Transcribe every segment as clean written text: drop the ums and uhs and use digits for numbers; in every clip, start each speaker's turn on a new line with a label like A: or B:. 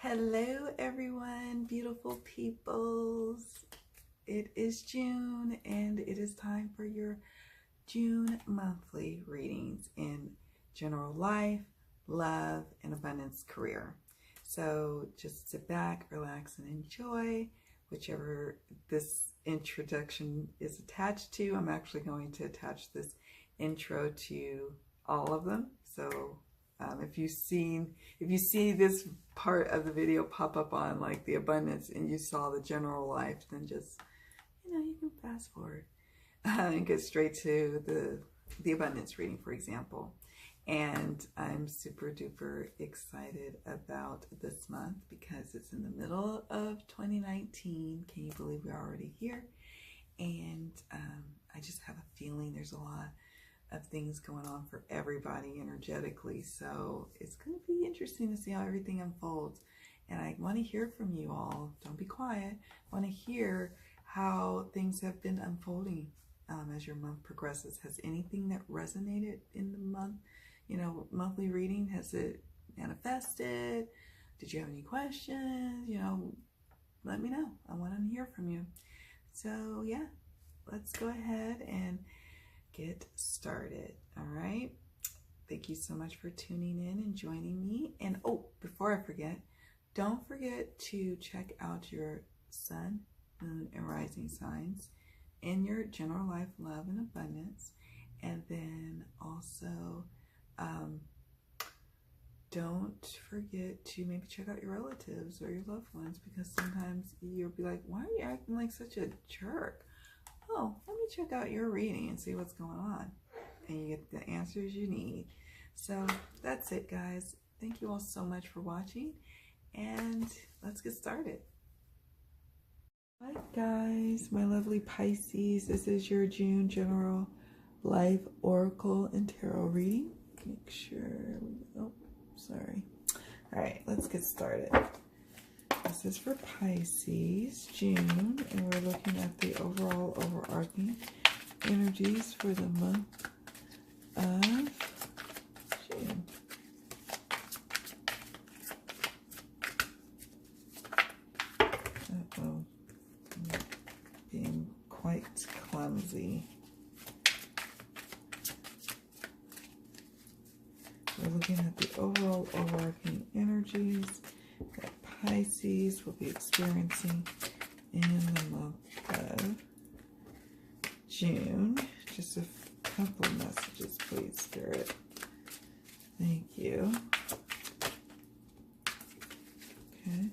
A: Hello everyone, beautiful peoples. It is June and it is time for your June monthly readings in general life, love, and abundance career. So just sit back, relax, and enjoy whichever this introduction is attached to. I'm actually going to attach this intro to all of them. So if you see this part of the video pop up on like the abundance and you saw the general life, then just, you can fast forward and get straight to the abundance reading, for example. And I'm super duper excited about this month because it's in the middle of 2019. Can you believe we're already here? And I just have a feeling there's a lot of things going on for everybody energetically. So it's going to be interesting to see how everything unfolds. And I want to hear from you all. Don't be quiet. I want to hear how things have been unfolding as your month progresses. Has anything that resonated in the month, monthly reading, has it manifested? Did you have any questions? Let me know. I want to hear from you. So yeah, let's go ahead and get started. All right. Thank you so much for tuning in and joining me. And before I forget, don't forget to check out your sun, moon, and rising signs in your general life, love, and abundance. And then also, don't forget to maybe check out your relatives or your loved ones, because sometimes you'll be like, why are you acting like such a jerk? Oh, let me check out your reading and see what's going on. And you get the answers you need. So that's it, guys. Thank you all so much for watching. And let's get started. Hi, guys. My lovely Pisces. This is your June general life oracle and tarot reading. Make sure. Sorry. All right, let's get started. This is for Pisces, June, and we're looking at the overall overarching energies for the month of June. Uh-oh, I'm being quite clumsy. We're looking at the overall overarching energies that Pisces will be experiencing in the month of June. Just a couple of messages, please, Spirit. Thank you. Okay.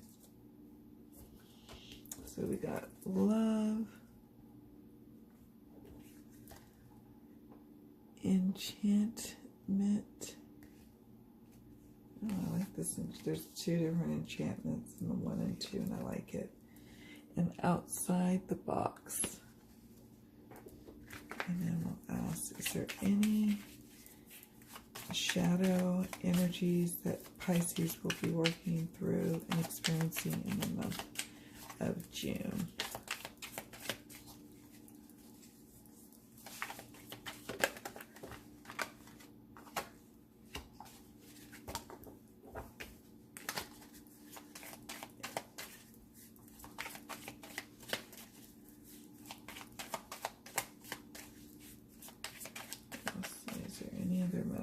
A: So we got love, enchantment. Oh, I like this. There's two different enchantments in the 1 and 2, and I like it. And outside the box. And then what else? Is there any shadow energies that Pisces will be working through and experiencing in the month of June?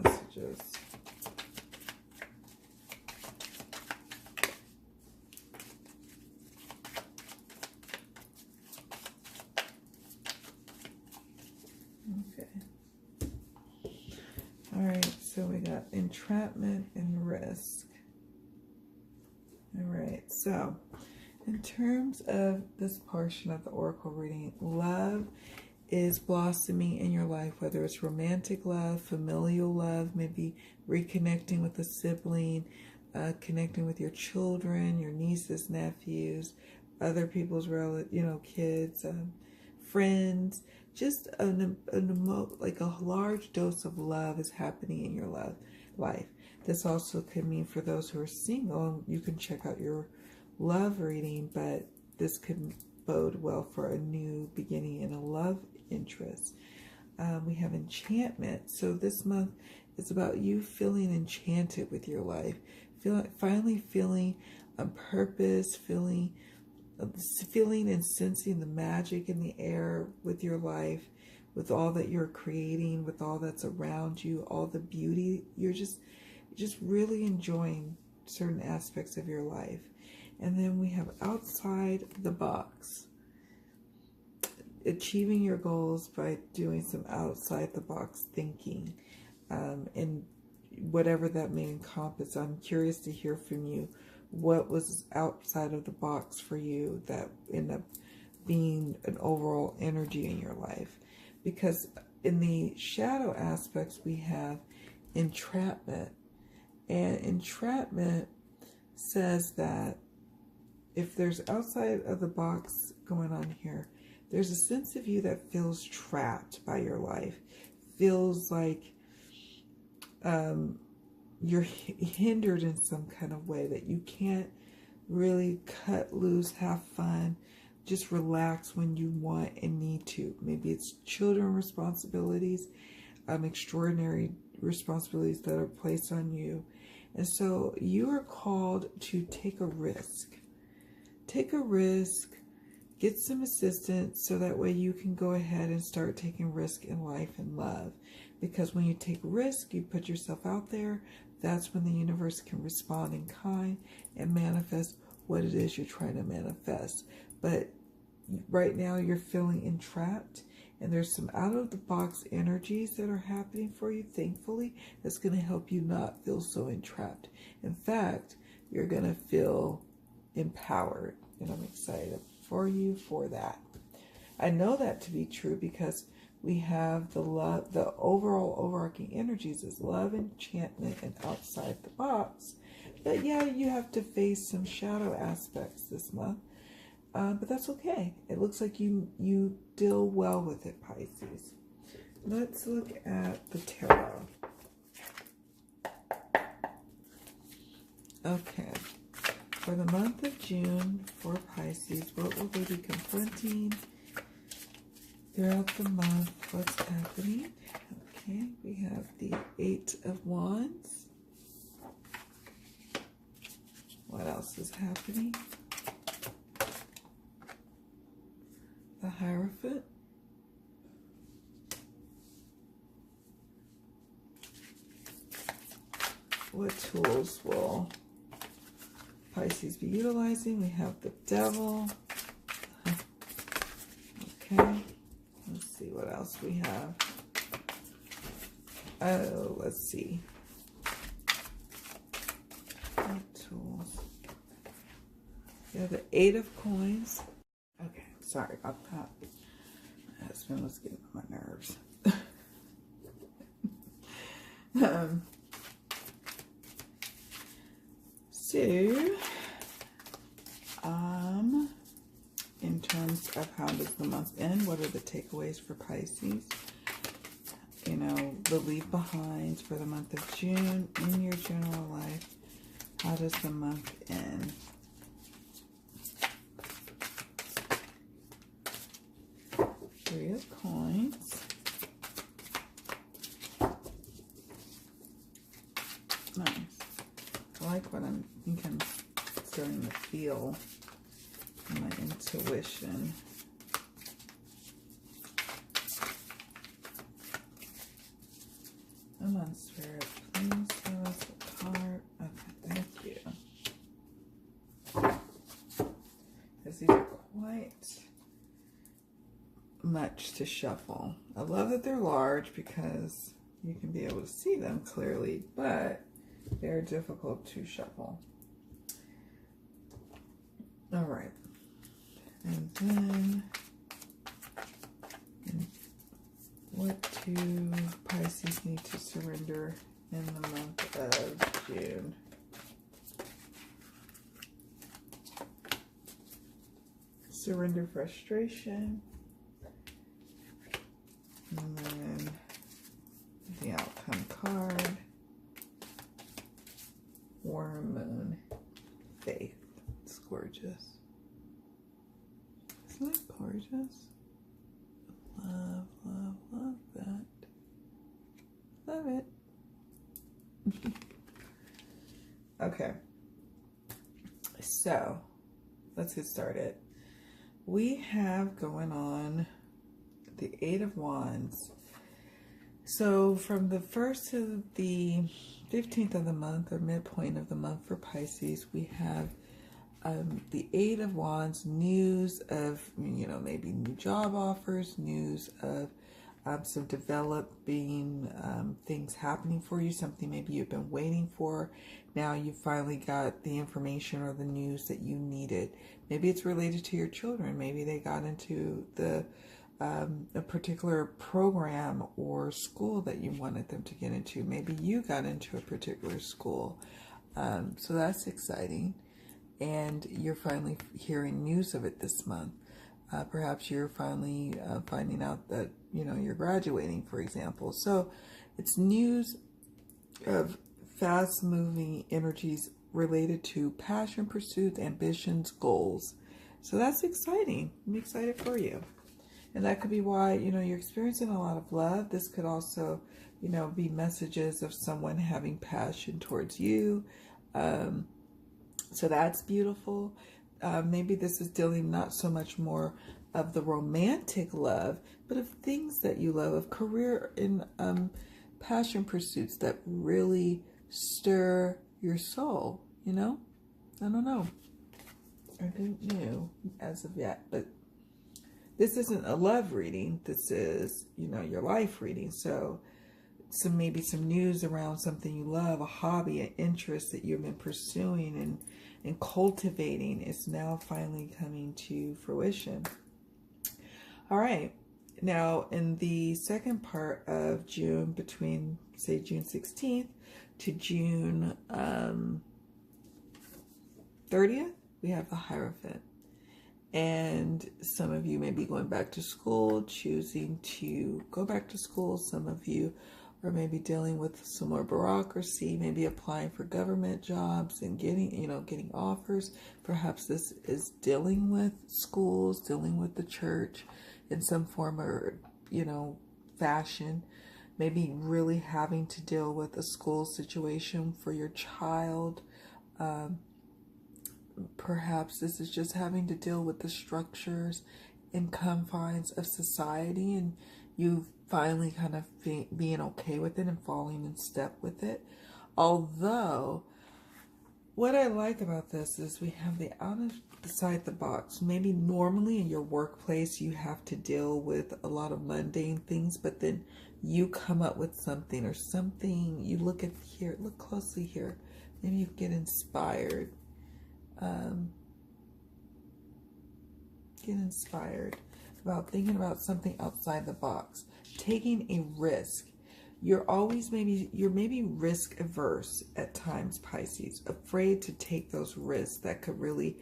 A: Messages. Okay. All right, so we got entrapment and risk. All right, so in terms of this portion of the oracle reading, love is blossoming in your life, whether it's romantic love, familial love, maybe reconnecting with a sibling, connecting with your children, your nieces, nephews, other people's kids, friends. Just like a large dose of love is happening in your life. This also could mean for those who are single, you can check out your love reading, but this could bode well for a new beginning in a love interest. We have enchantment. So this month is about you feeling enchanted with your life, finally feeling a purpose, feeling and sensing the magic in the air with your life, with all that you're creating, with all that's around you, all the beauty. You're just really enjoying certain aspects of your life. And then we have outside the box, achieving your goals by doing some outside the box thinking, and whatever that may encompass. I'm curious to hear from you. What was outside of the box for you that ended up being an overall energy in your life? Because in the shadow aspects, we have entrapment. And entrapment says that if there's outside of the box going on here, there's a sense of you that feels trapped by your life. Feels like you're hindered in some kind of way, that you can't really cut loose, have fun, just relax when you want and need to. Maybe it's children responsibilities, extraordinary responsibilities that are placed on you. And so you are called to take a risk. Take a risk, get some assistance, so that way you can go ahead and start taking risk in life and love. Because when you take risk, you put yourself out there, that's when the universe can respond in kind and manifest what it is you're trying to manifest. But right now you're feeling entrapped, and there's some out-of-the-box energies that are happening for you, thankfully, that's going to help you not feel so entrapped. In fact, you're going to feel empowered, and I'm excited for you for that. I know that to be true because we have the love, the overall overarching energies is love, enchantment, and outside the box. But yeah, you have to face some shadow aspects this month. But that's okay. It looks like you deal well with it, Pisces. Let's look at the tarot. Okay. For the month of June for Pisces, what will they be confronting throughout the month? What's happening? Okay, we have the 8 of Wands. What else is happening? The Hierophant. What tools will Pisces be utilizing? We have the Devil. Okay. Let's see what else we have. Oh, let's see. What tools? Yeah, the 8 of Coins. Okay, sorry about that. My husband was getting on my nerves. In terms of how does the month end, what are the takeaways for Pisces? You know, the leave behinds for the month of June in your general life. How does the month end? Three of Coins. Nice. I like what I'm starting to feel in my intuition. Come on, Spirit. Please give us a card. Okay, thank you. Because these are quite much to shuffle. I love that they're large because you can be able to see them clearly, but they're difficult to shuffle. All right. And then, what do Pisces need to surrender in the month of June? Surrender frustration. And then the outcome card. Warm Moon. Faith. It's gorgeous. Isn't that gorgeous? Love, love, love that. Love it. Okay. So let's get started. We have going on the Eight of Wands. So from the 1st to the 15th of the month, or midpoint of the month for Pisces, we have the Eight of Wands, news of, maybe new job offers, news of some developing things happening for you, something maybe you've been waiting for. Now you finally got the information or the news that you needed. Maybe it's related to your children. Maybe they got into a particular program or school that you wanted them to get into. Maybe you got into a particular school. So that's exciting. And you're finally hearing news of it this month. Perhaps you're finally finding out that, you're graduating, for example. So it's news of fast-moving energies related to passion, pursuits, ambitions, goals. So that's exciting. I'm excited for you. And that could be why, you're experiencing a lot of love. This could also, be messages of someone having passion towards you. So that's beautiful. Maybe this is dealing not so much more of the romantic love, but of things that you love, of career and passion pursuits that really stir your soul, I don't know. I don't know as of yet, but this isn't a love reading. This is, your life reading. So maybe some news around something you love, a hobby, an interest that you've been pursuing and cultivating is now finally coming to fruition. All right. Now, in the second part of June, between, say, June 16th to June 30th, we have the Hierophant. And some of you may be going back to school, choosing to go back to school. Some of you are maybe dealing with some more bureaucracy, maybe applying for government jobs and getting offers. Perhaps this is dealing with schools, dealing with the church in some form or, fashion. Maybe really having to deal with a school situation for your child. Perhaps this is just having to deal with the structures and confines of society, and you finally kind of being okay with it and falling in step with it. Although, what I like about this is we have the outside the box. Maybe normally in your workplace you have to deal with a lot of mundane things, but then you come up with something, or something you look closely here. Maybe you get inspired. Get inspired about thinking about something outside the box, taking a risk. You're maybe risk averse at times, Pisces, afraid to take those risks that could really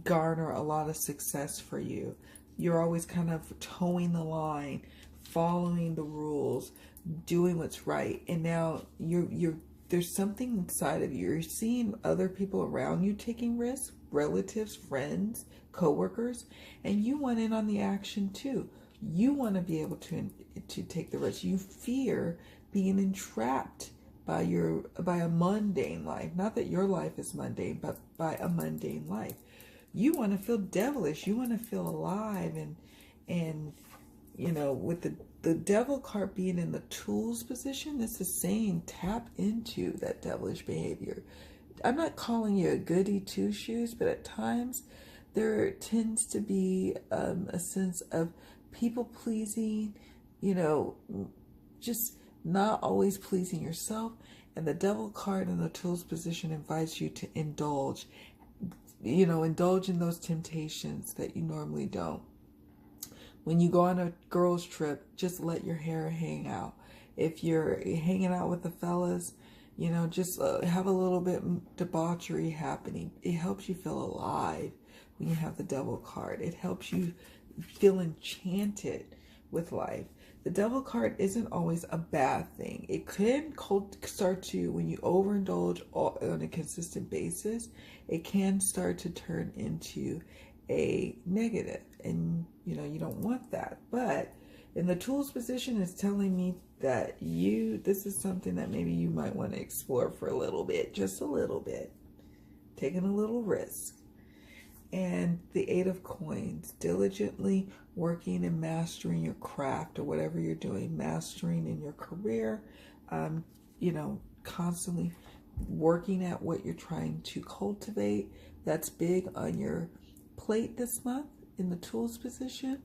A: garner a lot of success for you. You're always kind of towing the line, following the rules, doing what's right. And now there's something inside of you. You're seeing other people around you taking risks, relatives, friends, co-workers, and you want in on the action too. You want to be able to take the risk. You fear being entrapped by a mundane life. Not that your life is mundane, but by a mundane life. You want to feel devilish. You want to feel alive, and with the devil card being in the tools position, this is saying tap into that devilish behavior. I'm not calling you a goody two-shoes, but at times there tends to be a sense of people pleasing, just not always pleasing yourself. And the devil card in the tools position invites you to indulge in those temptations that you normally don't. When you go on a girls trip, just let your hair hang out. If you're hanging out with the fellas, just have a little bit debauchery happening. It helps you feel alive when you have the devil card. It helps you feel enchanted with life. The devil card isn't always a bad thing. It can start to, when you overindulge on a consistent basis, it can start to turn into a negative, and you don't want that. But in the tools position, it's telling me that this is something that maybe you might want to explore for a little bit, just a little bit, taking a little risk. And the Eight of Coins, diligently working and mastering your craft or whatever you're doing, mastering in your career, you know, constantly working at what you're trying to cultivate. That's big on your plate this month in the tools position.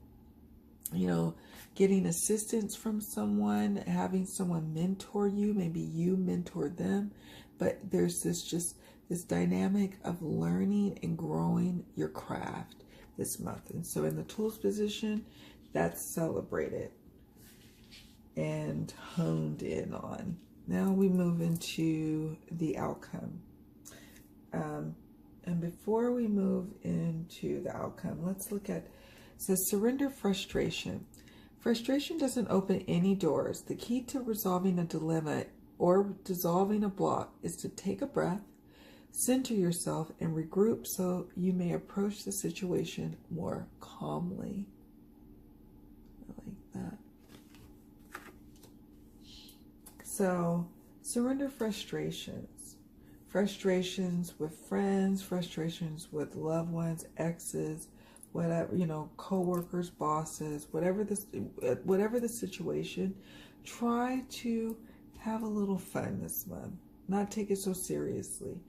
A: You know, getting assistance from someone, having someone mentor you, maybe you mentor them, but there's this dynamic of learning and growing your craft this month. And so in the tools position, that's celebrated and honed in on. Now we move into the outcome. And before we move into the outcome, let's look at, it says surrender frustration. Frustration doesn't open any doors. The key to resolving a dilemma or dissolving a block is to take a breath, center yourself, and regroup so you may approach the situation more calmly. I like that. So, surrender frustrations. Frustrations with friends, frustrations with loved ones, exes, whatever, you know, co-workers, bosses, whatever the situation, try to have a little fun this month. Not take it so seriously.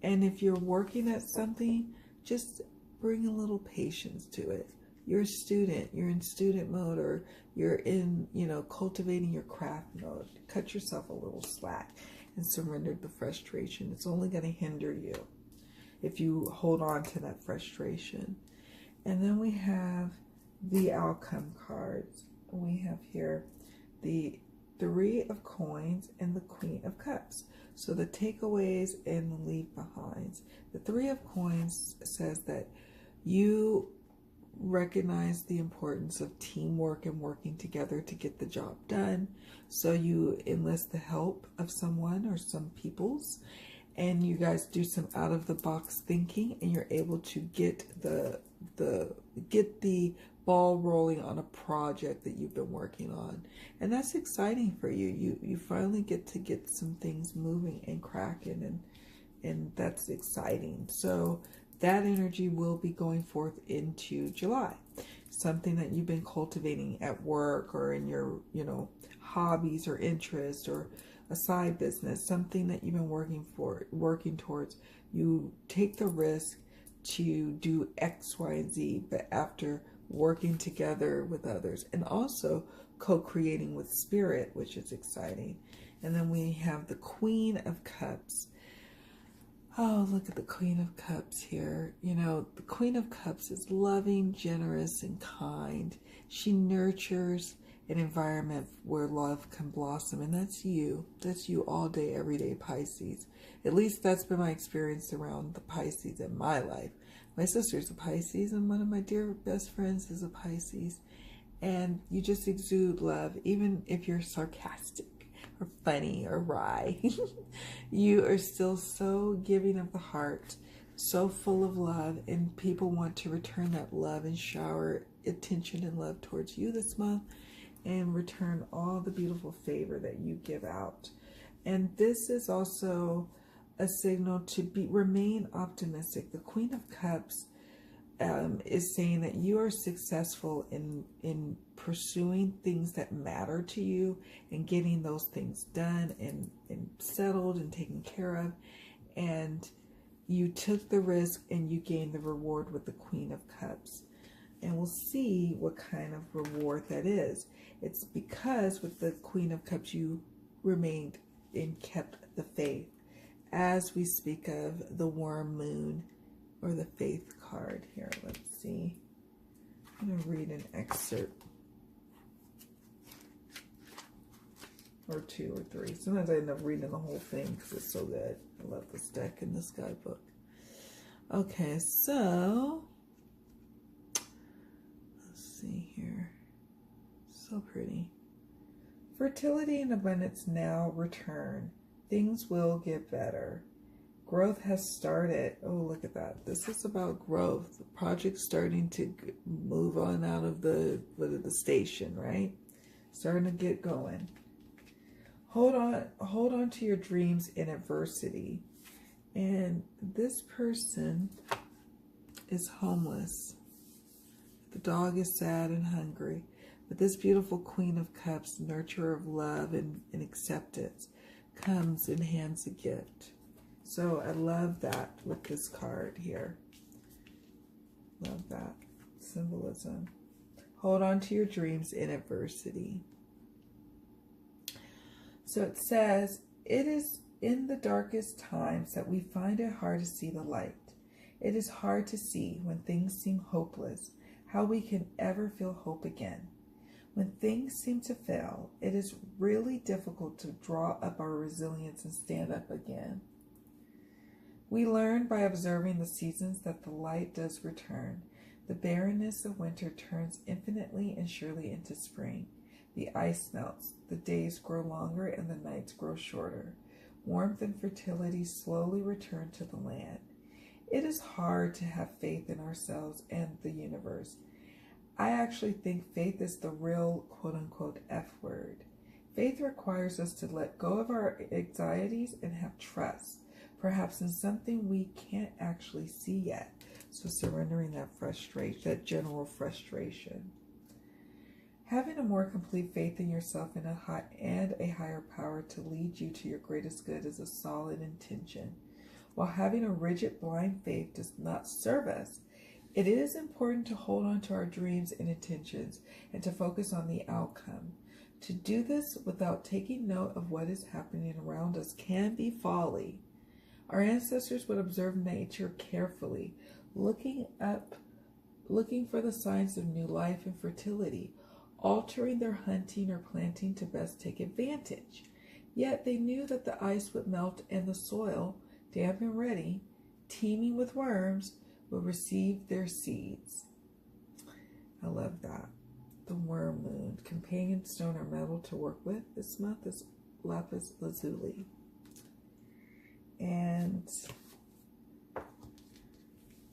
A: And if you're working at something, just bring a little patience to it. You're a student, you're in student mode, or you're in, you know, cultivating your craft mode. Cut yourself a little slack and surrender the frustration. It's only going to hinder you if you hold on to that frustration. And then we have the outcome cards. We have here the Three of Coins and the Queen of Cups. So the takeaways and the leave behinds. The Three of Coins says that you recognize the importance of teamwork and working together to get the job done. So you enlist the help of someone or some peoples, and you guys do some out of the box thinking, and you're able to get the ball rolling on a project that you've been working on. And that's exciting for you. You finally get to get some things moving and cracking, and that's exciting. So that energy will be going forth into July. Something that you've been cultivating at work or in your, you know, hobbies or interests or a side business, something that you've been working towards. You take the risk to do X, Y, and Z, but after working together with others and also co-creating with spirit, which is exciting. And then we have the Queen of Cups. Oh, look at the Queen of Cups here. You know, the Queen of Cups is loving, generous, and kind. She nurtures an environment where love can blossom, and that's you. That's you all day, every day, Pisces. At least that's been my experience around the Pisces in my life. My sister's a Pisces, and one of my dear best friends is a Pisces. And you just exude love, even if you're sarcastic or funny or wry. You are still so giving of the heart, so full of love, and people want to return that love and shower attention and love towards you this month, and return all the beautiful favor that you give out. And this is also a signal to remain optimistic. The Queen of Cups is saying that you are successful in pursuing things that matter to you and getting those things done and settled and taken care of. And you took the risk and you gained the reward with the Queen of Cups. And we'll see what kind of reward that is. It's because with the Queen of Cups, you remained and kept the faith. As we speak of the worm moon or the faith card here, let's see. I'm going to read an excerpt or two or three. Sometimes I end up reading the whole thing because it's so good. I love this deck and this guidebook. Okay, so let's see here. So pretty. Fertility and abundance now return. Things will get better. Growth has started. Oh, look at that. This is about growth. The project's starting to move on out of the station, right? Starting to get going. Hold on to your dreams in adversity. And this person is homeless. The dog is sad and hungry. But this beautiful Queen of Cups, nurturer of love and acceptance, comes and hands a gift. So I love that with this card here. Love that symbolism. Hold on to your dreams in adversity. So it says, it is in the darkest times that we find it hard to see the light. It is hard to see when things seem hopeless, how we can ever feel hope again. When things seem to fail, it is really difficult to draw up our resilience and stand up again. We learn by observing the seasons that the light does return. The barrenness of winter turns infinitely and surely into spring. The ice melts, the days grow longer, and the nights grow shorter. Warmth and fertility slowly return to the land. It is hard to have faith in ourselves and the universe. I actually think faith is the real quote-unquote F word. Faith requires us to let go of our anxieties and have trust, perhaps in something we can't actually see yet. So surrendering that frustration, that general frustration. Having a more complete faith in yourself and a higher power to lead you to your greatest good is a solid intention. While having a rigid, blind faith does not serve us, it is important to hold on to our dreams and intentions and to focus on the outcome. To do this without taking note of what is happening around us can be folly. Our ancestors would observe nature carefully, looking for the signs of new life and fertility, altering their hunting or planting to best take advantage. Yet they knew that the ice would melt and the soil, damp and ready, teeming with worms, will receive their seeds. I love that. The worm moon. Companion stone or metal to work with this month is lapis lazuli. And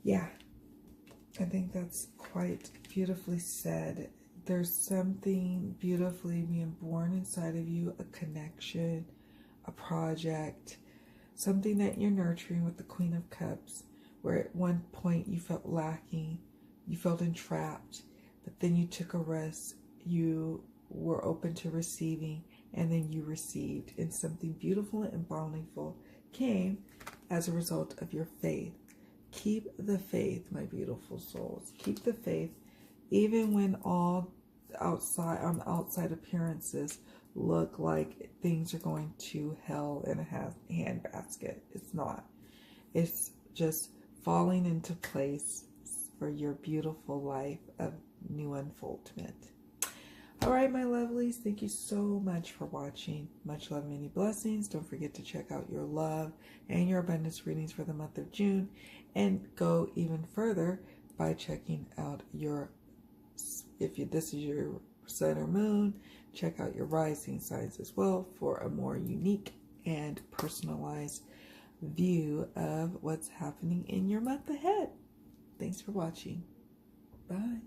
A: yeah, I think that's quite beautifully said. There's something beautifully being born inside of you, a connection, a project, something that you're nurturing with the Queen of Cups, where at one point you felt lacking, you felt entrapped, but then you took a risk, you were open to receiving, and then you received, and something beautiful and bountiful came as a result of your faith. Keep the faith, my beautiful souls. Keep the faith, even when all outside appearances look like things are going to hell in a handbasket. It's not. It's just falling into place for your beautiful life of new unfoldment. All right, my lovelies, thank you so much for watching. Much love, many blessings. Don't forget to check out your love and your abundance readings for the month of June, and go even further by checking out your, this is your sun or moon, check out your rising signs as well for a more unique and personalized view of what's happening in your month ahead. Thanks for watching. Bye.